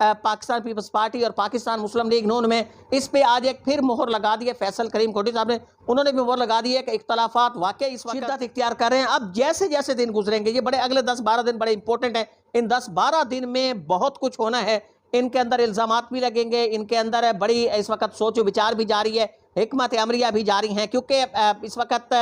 Pakistan Peoples party اور پاکستان مسلم league نون میں اس پہ آج ایک پھر مہر لگا دی ہے فیصل کریم کوٹی صاحب نے. انہوں نے بھی مہر لگا دی ہے کہ اختلافات واقعی اس وقت شدت اختیار کر رہے ہیں. اب جیسے جیسے دن گزریں گے، یہ بڑے اگلے 10-12 دن بڑے امپورٹنٹ ہیں. ان 10-12 دن میں بہت کچھ ہونا ہے. ان کے اندر الزامات بھی لگیں گے، ان کے اندر بڑی اس وقت سوچ و بچار بھی جاری ہے، حکمت عملیہ بھی جاری ہیں، کیونکہ اس وقت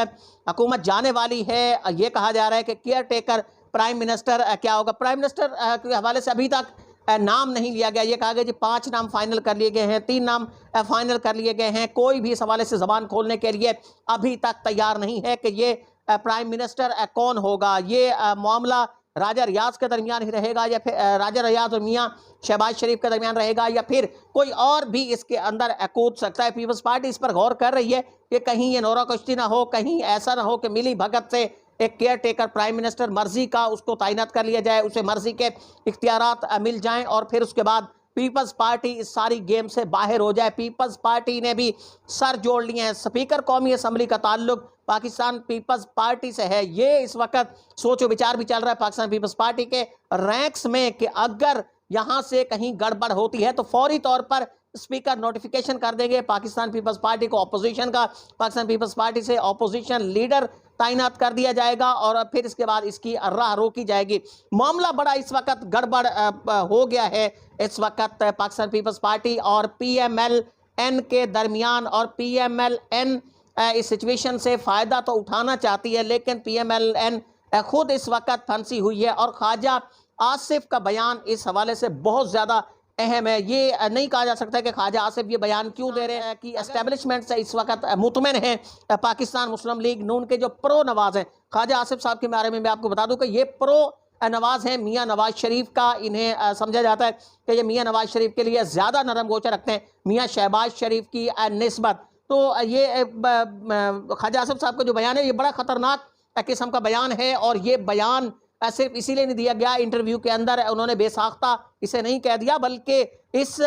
حکومت جانے والی ہے. یہ کہا جا رہا ہے کہ کیئر ٹیکر پرائم منسٹر کیا ہوگا. پرائم منسٹر کے حوالے سے ابھی تک نام نہیں لیا گیا. یہ کہا گیا جی 5 نام فائنل کر لیے گئے ہیں، 3 نام فائنل کر لیے گئے ہیں. کوئی بھی اس حوالے سے زبان کھولنے کے لیے ابھی تک تیار نہیں ہے کہ یہ پرائم منسٹر کون ہوگا. یہ معاملہ راجہ ریاض کے درمیان ہی رہے گا، یا پھر راجہ ریاض اور میاں شہباز شریف کے درمیان رہے گا، یا پھر کوئی اور بھی اس کے اندر کود سکتا ہے. پیپلز پارٹی اس پر غور کر رہی ہے کہ کہیں یہ نورا کشتی نہ ہو، کہیں ایسا نہ ہو کہ ملی بھگت سے ایک کیئر ٹیکر پرائم منسٹر مرضی کا اس کو تعینات کر لیا جائے، اسے مرضی کے اختیارات مل جائیں اور پھر اس کے بعد پیپلز پارٹی اس ساری گیم سے باہر ہو جائے. پیپلز پارٹی نے بھی سر جوڑ لیے ہیں. سپیکر قومی اسمبلی کا تعلق پاکستان پیپلز پارٹی سے ہے. یہ اس وقت سوچ و بچار بھی چل رہا ہے پاکستان پیپلز پارٹی کے رینکس میں کہ اگر یہاں سے کہیں گڑبڑ ہوتی ہے تو فوری طور پر اسپیکر نوٹیفیکیشن کر دیں گے پاکستان پیپلز پارٹی کو اپوزیشن کا. پاکستان پیپلز پارٹی سے اپوزیشن لیڈر تعینات کر دیا جائے گا اور پھر اس کے بعد اس کی راہ روکی جائے گی. معاملہ بڑا اس وقت گڑبڑ ہو گیا ہے اس وقت پاکستان پیپلز پارٹی اور پی ایم ایل این کے درمیان. اور پی ایم ایل این اس سچویشن سے فائدہ تو اٹھانا چاہتی ہے، لیکن پی ایم ایل این خود اس وقت پھنسی ہوئی ہے. اور خواجہ آصف کا بیان اس حوالے سے بہت زیادہ اہم ہے. یہ نہیں کہا جا سکتا کہ خواجہ آصف یہ بیان کیوں دے رہے ہیں کہ اسٹیبلشمنٹ سے اس وقت مطمئن ہیں پاکستان مسلم لیگ نون کے جو پرو نواز ہیں. خواجہ آصف صاحب کے بارے میں آپ کو بتا دوں کہ یہ پرو نواز ہیں میاں نواز شریف کا. انہیں سمجھا جاتا ہے کہ یہ میاں نواز شریف کے لیے زیادہ نرم گوچہ رکھتے ہیں میاں شہباز شریف کی نسبت. تو یہ خواجہ آصف صاحب کا جو بیان ہے یہ بڑا خطرناک قسم کا بیان ہے. اور یہ بیان صرف اسی لیے نہیں دیا گیا انٹرویو کے اندر انہوں نے بے ساختہ اسے نہیں کہہ دیا، بلکہ اس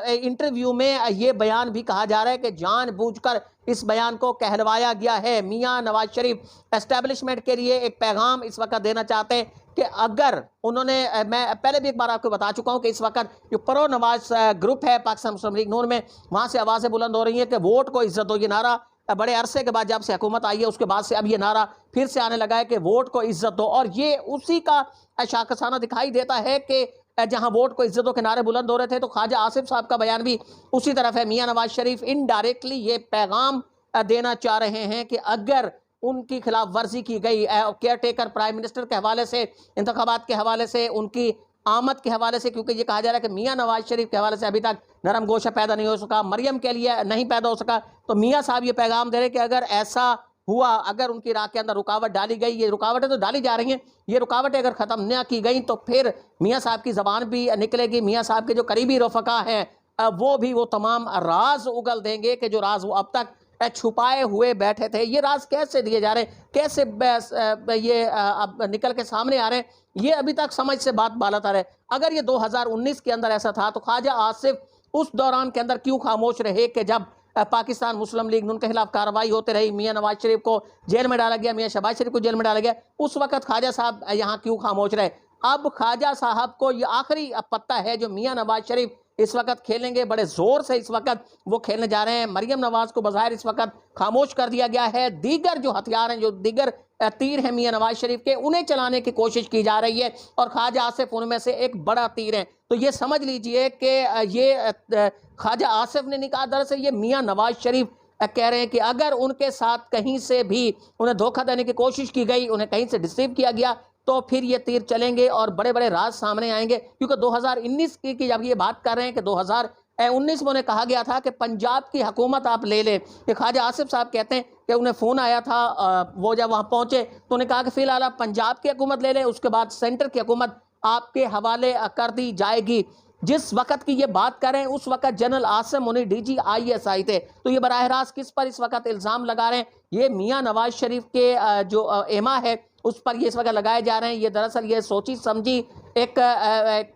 انٹرویو میں یہ بیان بھی کہا جا رہا ہے کہ جان بوجھ کر اس بیان کو کہلوایا گیا ہے. میاں نواز شریف اسٹیبلشمنٹ کے لیے ایک پیغام اس وقت دینا چاہتے ہیں کہ اگر انہوں نے، میں پہلے بھی ایک بار آپ کو بتا چکا ہوں کہ اس وقت جو پرو نواز گروپ ہے پاکستان مسلم لیگ نون میں، وہاں سے آوازیں بلند ہو رہی ہیں کہ ووٹ کو عزت دو. یہ نعرہ بڑے عرصے کے بعد جب سے حکومت آئی ہے اس کے بعد سے اب یہ نعرہ پھر سے آنے لگا ہے کہ ووٹ کو عزت دو. اور یہ اسی کا شاخسانہ دکھائی دیتا ہے کہ جہاں ووٹ کو عزت دو کے نعرے بلند ہو رہے تھے تو خواجہ آصف صاحب کا بیان بھی اسی طرف ہے. میاں نواز شریف انڈائریکٹلی یہ پیغام دینا چاہ رہے ہیں کہ اگر ان کی خلاف ورزی کی گئی کیئر ٹیکر پرائم منسٹر کے حوالے سے، انتخابات کے حوالے سے، ان کی آمد کے حوالے سے، کیونکہ یہ کہا جا رہا ہے کہ میاں نواز شریف کے حوالے سے ابھی تک نرم گوشہ پیدا نہیں ہو سکا، مریم کے لیے نہیں پیدا ہو سکا، تو میاں صاحب یہ پیغام دے رہے کہ اگر ایسا ہوا، اگر ان کی راہ کے اندر رکاوٹ ڈالی گئی، یہ رکاوٹیں تو ڈالی جا رہی ہیں، یہ رکاوٹیں اگر ختم نہ کی گئیں تو پھر میاں صاحب کی زبان بھی نکلے گی. میاں صاحب کے جو قریبی رفقا ہیں وہ بھی وہ تمام راز اگل دیں گے کہ جو راز وہ اب تک چھپائے ہوئے بیٹھے تھے. یہ راز کیسے دیے جا رہے ہیں، کیسے یہ اب نکل کے سامنے آ رہے ہیں، یہ ابھی تک سمجھ سے بات بالاتر ہے. اگر یہ 2019 کے اندر ایسا تھا تو خواجہ آصف اس دوران کے اندر کیوں خاموش رہے کہ جب پاکستان مسلم لیگ نون کے خلاف کارروائی ہوتے رہی، میاں نواز شریف کو جیل میں ڈالا گیا، میاں شہباز شریف کو جیل میں ڈالا گیا، اس وقت خواجہ صاحب یہاں کیوں خاموش رہے؟ اب خواجہ صاحب کو یہ آخری پتہ ہے جو میاں نواز شریف اس وقت کھیلیں گے، بڑے زور سے اس وقت وہ کھیلنے جا رہے ہیں. مریم نواز کو بظاہر اس وقت خاموش کر دیا گیا ہے. دیگر جو ہتھیار ہیں، جو دیگر تیر ہیں میاں نواز شریف کے، انہیں چلانے کی کوشش کی جا رہی ہے اور خواجہ آصف ان میں سے ایک بڑا تیر ہے. تو یہ سمجھ لیجئے کہ یہ خواجہ آصف نے نہیں کہا، دراصل یہ میاں نواز شریف کہہ رہے ہیں کہ اگر ان کے ساتھ کہیں سے بھی انہیں دھوکہ دینے کی کوشش کی گئی، انہیں کہیں سے ڈسیو کیا گیا تو پھر یہ تیر چلیں گے اور بڑے بڑے راز سامنے آئیں گے. کیونکہ 2019 کی جب یہ بات کر رہے ہیں کہ 2019 میں انہیں کہا گیا تھا کہ پنجاب کی حکومت آپ لے لیں، کہ خواجہ آصف صاحب کہتے ہیں کہ انہیں فون آیا تھا، وہ جب وہاں پہنچے تو انہیں کہا کہ فی الحال آپ پنجاب کی حکومت لے لیں، اس کے بعد سینٹر کی حکومت آپ کے حوالے کر دی جائے گی. جس وقت کی یہ بات کر رہے ہیں اس وقت جنرل عاصم منی ڈی جی ISI تھے. تو یہ براہ راست کس پر اس وقت الزام لگا رہے ہیں؟ یہ میاں نواز شریف کے جو ایما ہے اس پر یہ اس وقت لگائے جا رہے ہیں. یہ دراصل یہ سوچی سمجھی ایک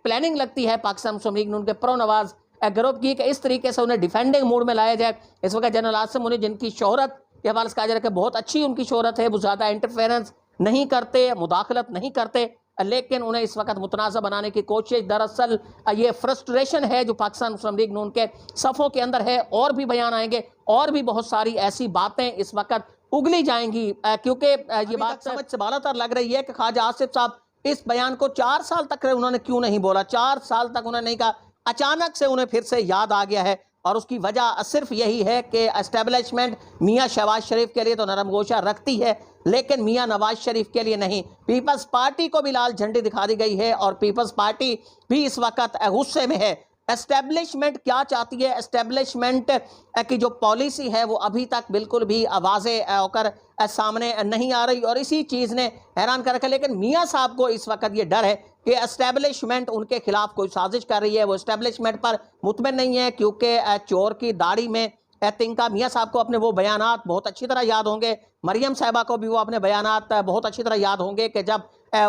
پلاننگ لگتی ہے پاکستان مسلم لیگ نون کے پرو نواز گروپ کی کہ اس طریقے سے انہیں ڈیفینڈنگ موڈ میں لایا جائے. اس وقت جنرل عاصم منی جن کی شہرت کے حوالے سے کہا جا رہا ہے کہ بہت اچھی ان کی شہرت ہے، وہ زیادہ انٹرفیرنس نہیں کرتے، مداخلت نہیں کرتے، لیکن انہیں اس وقت متنازع بنانے کی کوشش، دراصل یہ فرسٹریشن ہے جو پاکستان مسلم لیگ نون کے صفوں کے اندر ہے، اور بھی بیان آئیں گے اور بھی بہت ساری ایسی باتیں اس وقت اگلی جائیں گی، کیونکہ یہ بات سمجھ سے بالا تر لگ رہی ہے کہ خواجہ آصف صاحب اس بیان کو 4 سال تک انہوں نے کیوں نہیں بولا، 4 سال تک انہوں نے نہیں کہا، اچانک سے انہیں پھر سے یاد آ گیا ہے، اور اس کی وجہ صرف یہی ہے کہ اسٹیبلشمنٹ میاں شہباز شریف کے لیے تو نرم گوشہ رکھتی ہے، لیکن میاں نواز شریف کے لیے نہیں۔ پیپلز پارٹی کو بھی لال جھنڈی دکھا دی گئی ہے، اور پیپلز پارٹی بھی اس وقت غصے میں ہے۔ اسٹیبلشمنٹ کیا چاہتی ہے؟ اسٹیبلشمنٹ کی جو پالیسی ہے وہ ابھی تک بالکل بھی واضح ہو کر سامنے نہیں آ رہی، اور اسی چیز نے حیران کر رکھا، لیکن میاں صاحب کو اس وقت یہ ڈر ہے کہ اسٹیبلشمنٹ ان کے خلاف کوئی سازش کر رہی ہے، وہ اسٹیبلشمنٹ پر مطمئن نہیں ہے، کیونکہ چور کی داڑھی میں تنکا۔ میاں صاحب کو اپنے وہ بیانات بہت اچھی طرح یاد ہوں گے، مریم صاحبہ کو بھی وہ اپنے بیانات بہت اچھی طرح یاد ہوں گے کہ جب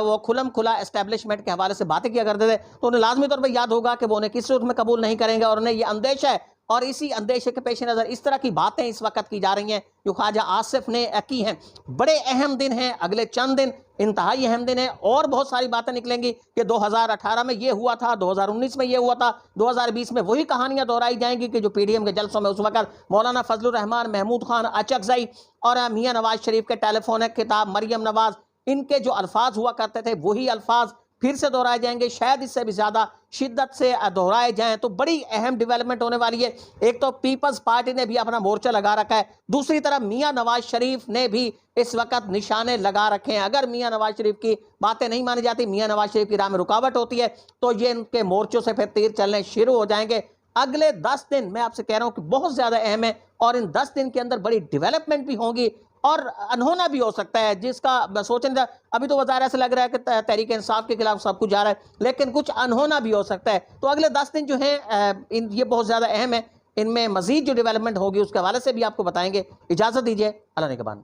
وہ کھلم کھلا اسٹیبلشمنٹ کے حوالے سے باتیں کیا کرتے تھے تو انہیں لازمی طور پر یاد ہوگا کہ وہ انہیں کس صورت میں قبول نہیں کریں گے، اور انہیں یہ اندیشہ ہے، اور اسی اندیشے کے پیش نظر اس طرح کی باتیں اس وقت کی جا رہی ہیں جو خواجہ آصف نے کی ہیں۔ بڑے اہم دن ہیں، اگلے چند دن انتہائی اہم دن ہیں، اور بہت ساری باتیں نکلیں گی کہ 2018 میں یہ ہوا تھا، 2019 میں یہ ہوا تھا، 2020 میں وہی کہانیاں دہرائی جائیں گی کہ جو پی ڈی ایم کے جلسوں میں اس وقت مولانا فضل الرحمان، محمود خان اچکزئی اور میاں نواز شریف کے ٹیلی فونک خطاب، مریم نواز، ان کے جو الفاظ ہوا کرتے تھے وہی الفاظ پھر سے دہرائے جائیں گے، شاید اس سے بھی زیادہ شدت سے دہرائے جائیں، تو بڑی اہم ڈیولپمنٹ ہونے والی ہے۔ ایک تو پیپلز پارٹی نے بھی اپنا مورچہ لگا رکھا ہے، دوسری طرف میاں نواز شریف نے بھی اس وقت نشانے لگا رکھے ہیں۔ اگر میاں نواز شریف کی باتیں نہیں مانی جاتی، میاں نواز شریف کی راہ میں رکاوٹ ہوتی ہے، تو یہ ان کے مورچوں سے پھر تیر چلنے شروع ہو جائیں گے۔ اگلے 10 دن میں آپ سے کہہ رہا ہوں کہ بہت زیادہ اہم ہے، اور ان 10 دن کے اندر بڑی ڈیولپمنٹ بھی ہوں گی، اور انہونا بھی ہو سکتا ہے، جس کا سوچیں گا ابھی تو وظاہر سے لگ رہا ہے کہ تحریک انصاف کے خلاف سب کچھ جا رہا ہے، لیکن کچھ انہونا بھی ہو سکتا ہے۔ تو اگلے 10 دن جو ہیں یہ بہت زیادہ اہم ہے، ان میں مزید جو ڈیولپمنٹ ہوگی اس کے حوالے سے بھی آپ کو بتائیں گے۔ اجازت دیجیے، اللہ نگہبان۔